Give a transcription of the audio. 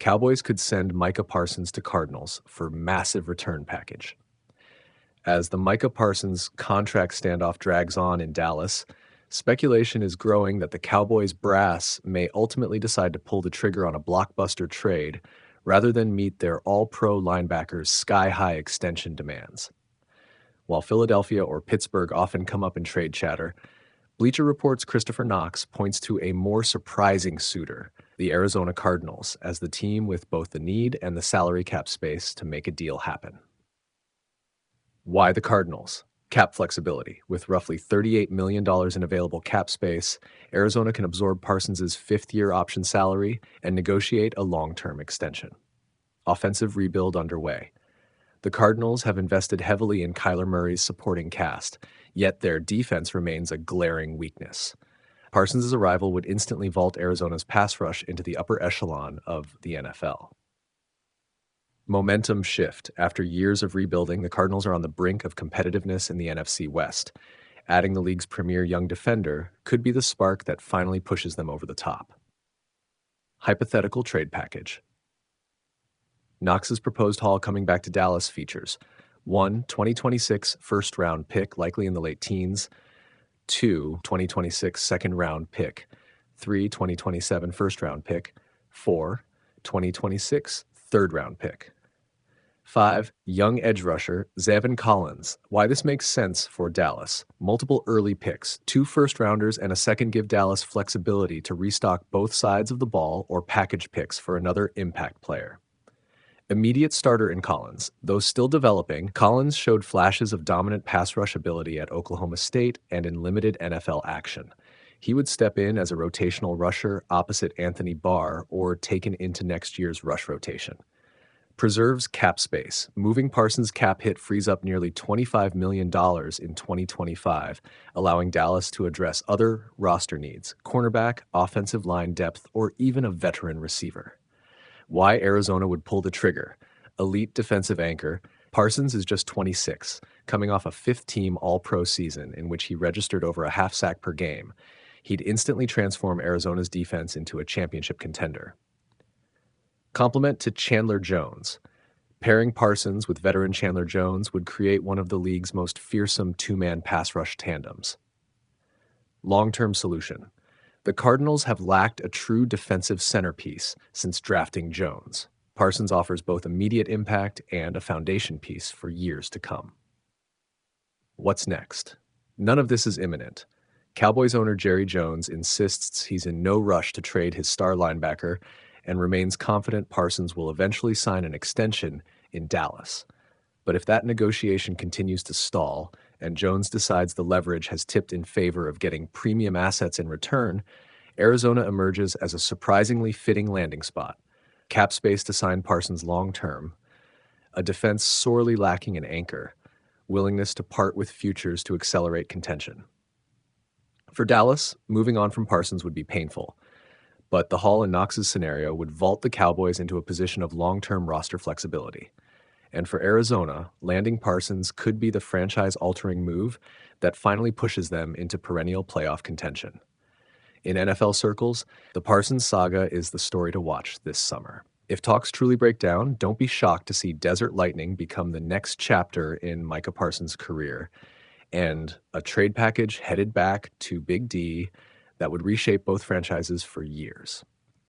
Cowboys could send Micah Parsons to Cardinals for massive return package. As the Micah Parsons contract standoff drags on in Dallas, speculation is growing that the Cowboys brass may ultimately decide to pull the trigger on a blockbuster trade rather than meet their all-pro linebacker's sky-high extension demands. While Philadelphia or Pittsburgh often come up in trade chatter, Bleacher Report's Christopher Knox points to a more surprising suitor, the Arizona Cardinals, as the team with both the need and the salary cap space to make a deal happen. Why the Cardinals? Cap flexibility. With roughly $38 million in available cap space, Arizona can absorb Parsons' fifth-year option salary and negotiate a long-term extension. Offensive rebuild underway. The Cardinals have invested heavily in Kyler Murray's supporting cast, yet their defense remains a glaring weakness. Parsons' arrival would instantly vault Arizona's pass rush into the upper echelon of the NFL. Momentum shift. After years of rebuilding, the Cardinals are on the brink of competitiveness in the NFC West. Adding the league's premier young defender could be the spark that finally pushes them over the top. Hypothetical trade package. Knox's proposed haul coming back to Dallas features 1. 2026 first-round pick, likely in the late teens, 2. 2026 second-round pick, 3. 2027 first-round pick, 4. 2026 third-round pick. 5. Young edge rusher, Zaven Collins. Why this makes sense for Dallas. Multiple early picks, 2 first-rounders and a second give Dallas flexibility to restock both sides of the ball or package picks for another impact player. Immediate starter in Collins. Though still developing, Collins showed flashes of dominant pass rush ability at Oklahoma State and in limited NFL action. He would step in as a rotational rusher opposite Anthony Barr or taken into next year's rush rotation. Preserves cap space. Moving Parsons' cap hit frees up nearly $25 million in 2025, allowing Dallas to address other roster needs, cornerback, offensive line depth, or even a veteran receiver. Why Arizona would pull the trigger. Elite defensive anchor, Parsons is just 26, coming off a 5th-team All-Pro season in which he registered over a half sack per game. He'd instantly transform Arizona's defense into a championship contender. Complement to Chandler Jones. Pairing Parsons with veteran Chandler Jones would create one of the league's most fearsome two-man pass rush tandems. Long-term solution. The Cardinals have lacked a true defensive centerpiece since drafting Jones. Parsons offers both immediate impact and a foundation piece for years to come. What's next? None of this is imminent. Cowboys owner Jerry Jones insists he's in no rush to trade his star linebacker and remains confident Parsons will eventually sign an extension in Dallas. But if that negotiation continues to stall, and Jones decides the leverage has tipped in favor of getting premium assets in return, Arizona emerges as a surprisingly fitting landing spot. Cap space to sign Parsons long-term, a defense sorely lacking an anchor, willingness to part with futures to accelerate contention. For Dallas, moving on from Parsons would be painful, but the Hall and Knox's scenario would vault the Cowboys into a position of long-term roster flexibility. And for Arizona, landing Parsons could be the franchise-altering move that finally pushes them into perennial playoff contention. In NFL circles, the Parsons saga is the story to watch this summer. If talks truly break down, don't be shocked to see Desert Lightning become the next chapter in Micah Parsons' career, and a trade package headed back to Big D that would reshape both franchises for years.